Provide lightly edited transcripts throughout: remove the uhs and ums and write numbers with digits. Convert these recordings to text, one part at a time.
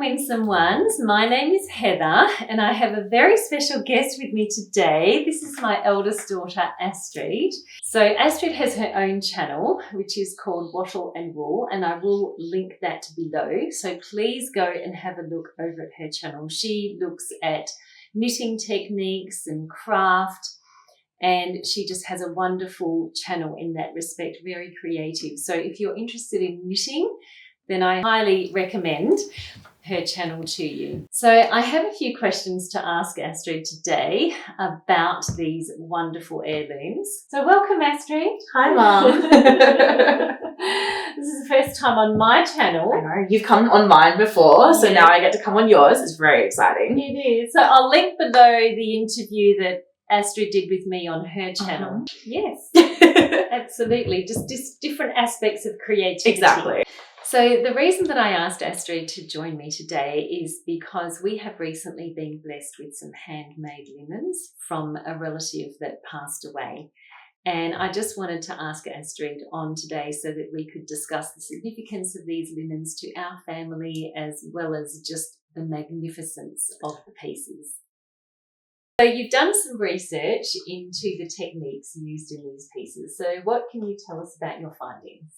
Winsome Ones. My name is Heather and I have a very special guest with me today. This is my eldest daughter, Astrid. So Astrid has her own channel, which is called Wattle and Wool, and I will link that below. So please go and have a look over at her channel. She looks at knitting techniques and craft, and she just has a wonderful channel in that respect, very creative. So if you're interested in knitting, then I highly recommend her channel to you. So I have a few questions to ask Astrid today about these wonderful heirlooms. So welcome, Astrid. Hi, Mum. This is the first time on my channel. I know, you've come on mine before, so now I get to come on yours. It's very exciting. It is. So I'll link below the interview that Astrid did with me on her channel. Yes, absolutely. Just different aspects of creativity. Exactly. So the reason that I asked Astrid to join me today is because we have recently been blessed with some handmade linens from a relative that passed away. And I just wanted to ask Astrid on today so that we could discuss the significance of these linens to our family, as well as just the magnificence of the pieces. So you've done some research into the techniques used in these pieces. So what can you tell us about your findings?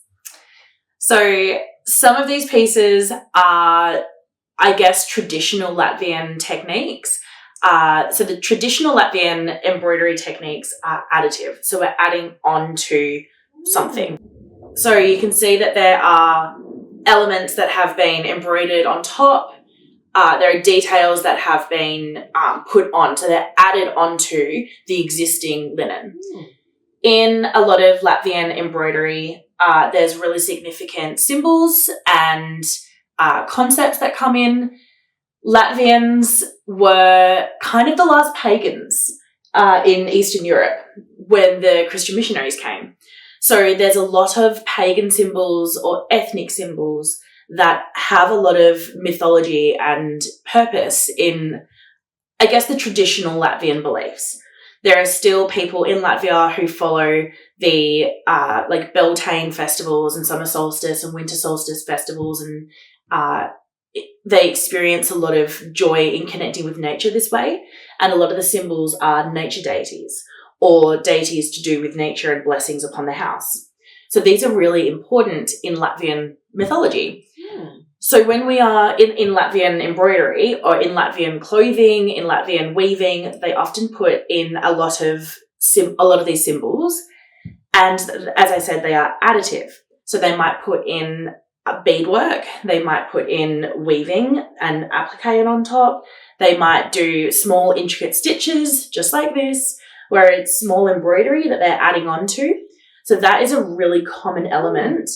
So some of these pieces are, I guess, traditional Latvian techniques. So the traditional Latvian embroidery techniques are additive. So we're adding on to something. So you can see that there are elements that have been embroidered on top. There are details that have been put on. So they're added onto the existing linen. In a lot of Latvian embroidery, there's really significant symbols and concepts that come in. Latvians were kind of the last pagans in Eastern Europe when the Christian missionaries came. So there's a lot of pagan symbols or ethnic symbols that have a lot of mythology and purpose in, I guess, the traditional Latvian beliefs. There are still people in Latvia who follow the like Beltane festivals and summer solstice and winter solstice festivals, and they experience a lot of joy in connecting with nature this way. And a lot of the symbols are nature deities or deities to do with nature and blessings upon the house. So these are really important in Latvian mythology. So when we are in Latvian embroidery or in Latvian clothing, in Latvian weaving, they often put in a lot of these symbols. And as I said, they are additive. So they might put in beadwork, they might put in weaving and applique on top. They might do small intricate stitches, just like this, where it's small embroidery that they're adding on to. So that is a really common element.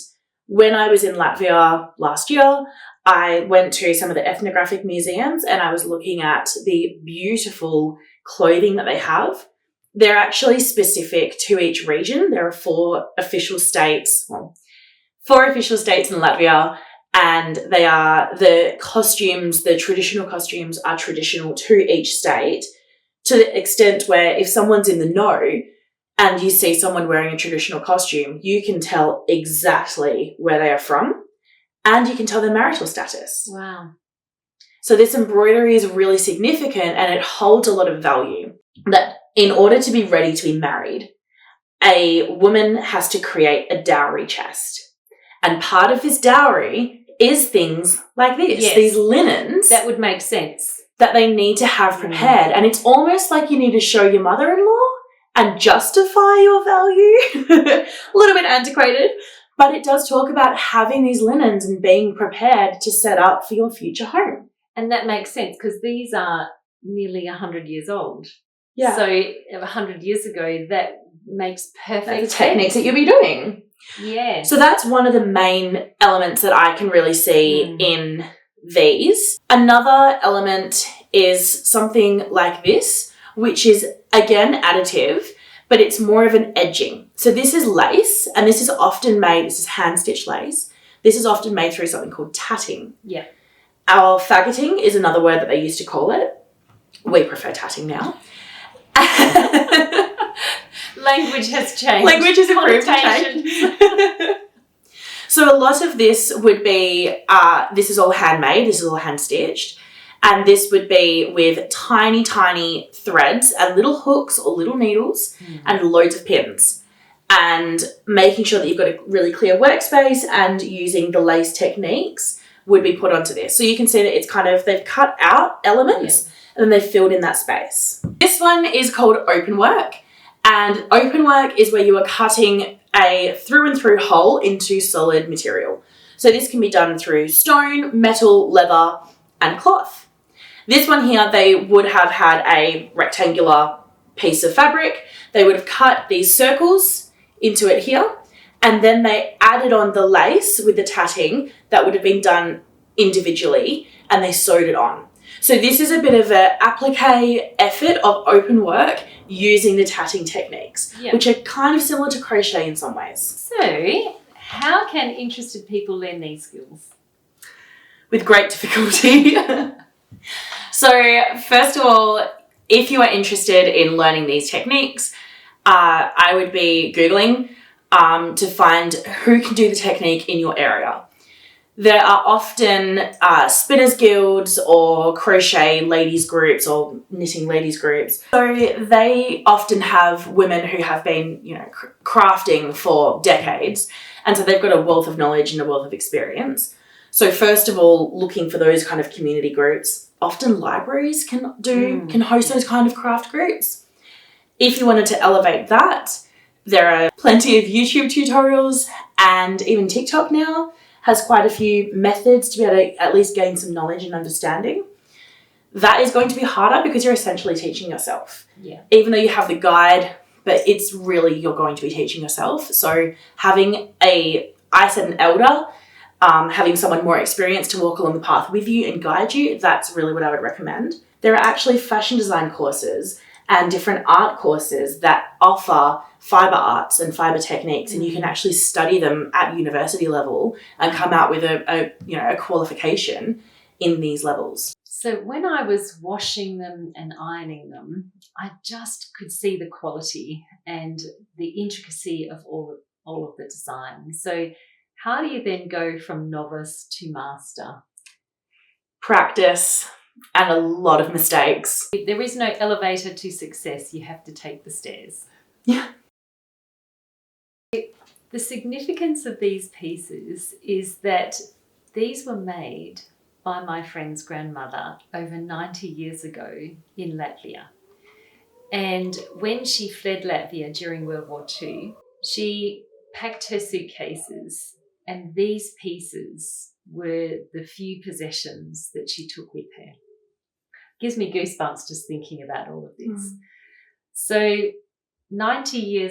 When I was in Latvia last year, I went to some of the ethnographic museums and I was looking at the beautiful clothing that they have. They're actually specific to each region. There are four official states in Latvia, and they are the costumes, the traditional costumes are traditional to each state, to the extent where if someone's in the know and you see someone wearing a traditional costume, you can tell exactly where they are from and you can tell their marital status. Wow. So this embroidery is really significant and it holds a lot of value. That in order to be ready to be married, a woman has to create a dowry chest. And part of this dowry is things like this, these linens. That would make sense. That they need to have prepared. And it's almost like you need to show your mother-in-law and justify your value. A little bit antiquated, but it does talk about having these linens and being prepared to set up for your future home. And that makes sense because these are nearly 100 years old. Yeah. So 100 years ago, that makes perfect sense. The techniques that you'll be doing. Yeah. So that's one of the main elements that I can really see in these. Another element is something like this, which is, again, additive, but it's more of an edging. So this is lace, and this is often made, this is hand-stitched lace. This is often made through something called tatting. Yeah. Our faggoting is another word that they used to call it. We prefer tatting now. Language has changed. Language has improved and changed. So a lot of this would be, this is all handmade, this is all hand stitched. And this would be with tiny, tiny threads and little hooks or little needles and loads of pins. And making sure that you've got a really clear workspace and using the lace techniques would be put onto this. So you can see that it's kind of, they've cut out elements and then they've filled in that space. This one is called open work. And open work is where you are cutting a through and through hole into solid material. So this can be done through stone, metal, leather, and cloth. This one here, they would have had a rectangular piece of fabric. They would have cut these circles into it here, and then they added on the lace with the tatting that would have been done individually, and they sewed it on. So this is a bit of an applique effort of open work using the tatting techniques, which are kind of similar to crochet in some ways. So how can interested people learn these skills? With great difficulty. So first of all, if you are interested in learning these techniques, I would be Googling to find who can do the technique in your area. There are often spinners guilds or crochet ladies groups or knitting ladies groups. So they often have women who have been, crafting for decades. And so they've got a wealth of knowledge and a wealth of experience. So first of all, looking for those kind of community groups. Often libraries can host those kind of craft groups. If you wanted to elevate that, there are plenty of YouTube tutorials, and even TikTok now has quite a few methods to be able to at least gain some knowledge and understanding. That is going to be harder because you're essentially teaching yourself. Yeah. Even though you have the guide, but it's really, you're going to be teaching yourself. So having an elder, having someone more experienced to walk along the path with you and guide you, that's really what I would recommend. There are actually fashion design courses and different art courses that offer fibre arts and fibre techniques, and you can actually study them at university level and come out with a qualification in these levels. So when I was washing them and ironing them, I just could see the quality and the intricacy of all of the design. So how do you then go from novice to master? Practice and a lot of mistakes. There is no elevator to success. You have to take the stairs. Yeah. The significance of these pieces is that these were made by my friend's grandmother over 90 years ago in Latvia. And when she fled Latvia during World War II, she packed her suitcases, and these pieces were the few possessions that she took with her. Gives me goosebumps just thinking about all of this. So 90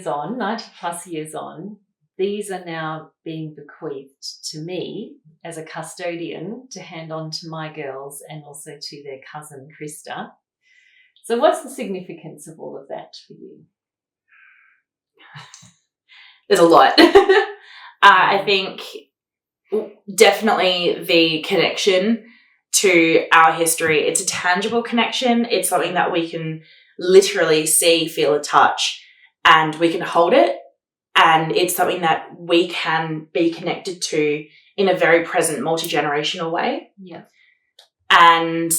plus years on, these are now being bequeathed to me as a custodian to hand on to my girls and also to their cousin Krista. So what's the significance of all of that for you? There's a lot. I think definitely the connection to our history. It's a tangible connection. It's something that we can literally see, feel, and touch, and we can hold it. And it's something that we can be connected to in a very present, multi-generational way. Yeah. And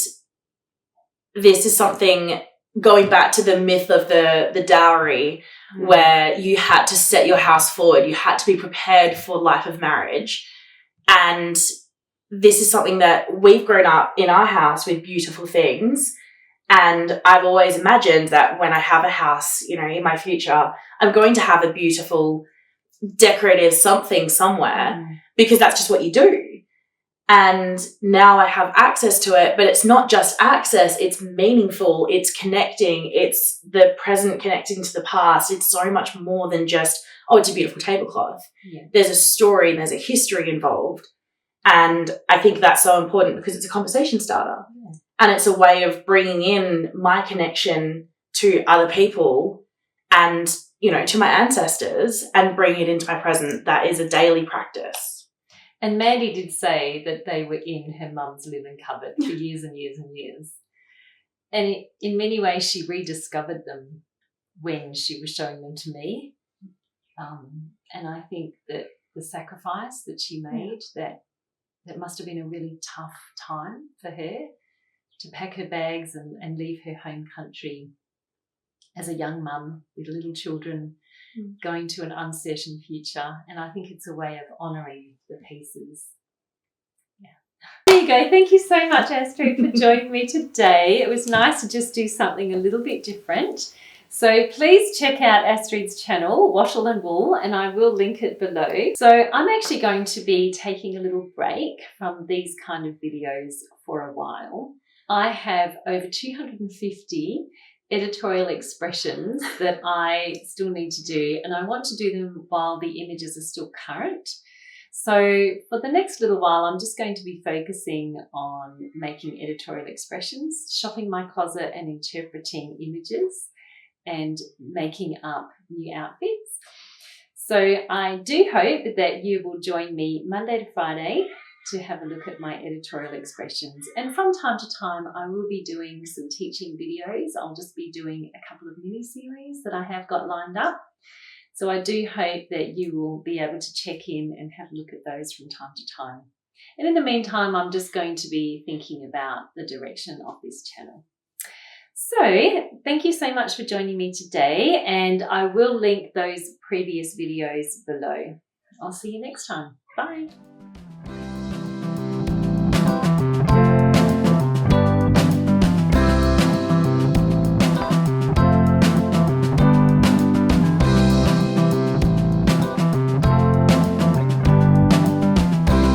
this is something, going back to the myth of the dowry, where you had to set your house forward, you had to be prepared for life of marriage. And this is something that we've grown up in our house with beautiful things. And I've always imagined that when I have a house, in my future, I'm going to have a beautiful, decorative something somewhere, because that's just what you do. And now I have access to it, but it's not just access, it's meaningful, it's connecting, it's the present connecting to the past. It's so much more than just, it's a beautiful tablecloth. Yeah. There's a story and there's a history involved. And I think that's so important because it's a conversation starter. Yeah. And it's a way of bringing in my connection to other people and, to my ancestors, and bringing it into my present. That is a daily practice. And Mandy did say that they were in her mum's linen cupboard for years and years and years. And in many ways, she rediscovered them when she was showing them to me. And I think that the sacrifice that she made, that must have been a really tough time for her to pack her bags and leave her home country as a young mum with little children, going to an uncertain future. And I think it's a way of honouring the pieces. Yeah. There you go. Thank you so much, Astrid, for joining me today. It was nice to just do something a little bit different. So please check out Astrid's channel, Wattle and Wool, and I will link it below. So I'm actually going to be taking a little break from these kind of videos for a while. I have over 250 editorial expressions that I still need to do, and I want to do them while the images are still current. So for the next little while, I'm just going to be focusing on making editorial expressions, shopping my closet and interpreting images, and making up new outfits. So I do hope that you will join me Monday to Friday to have a look at my editorial expressions. And from time to time, I will be doing some teaching videos. I'll just be doing a couple of mini-series that I have got lined up. So I do hope that you will be able to check in and have a look at those from time to time. And in the meantime, I'm just going to be thinking about the direction of this channel. So thank you so much for joining me today, and I will link those previous videos below. I'll see you next time. Bye.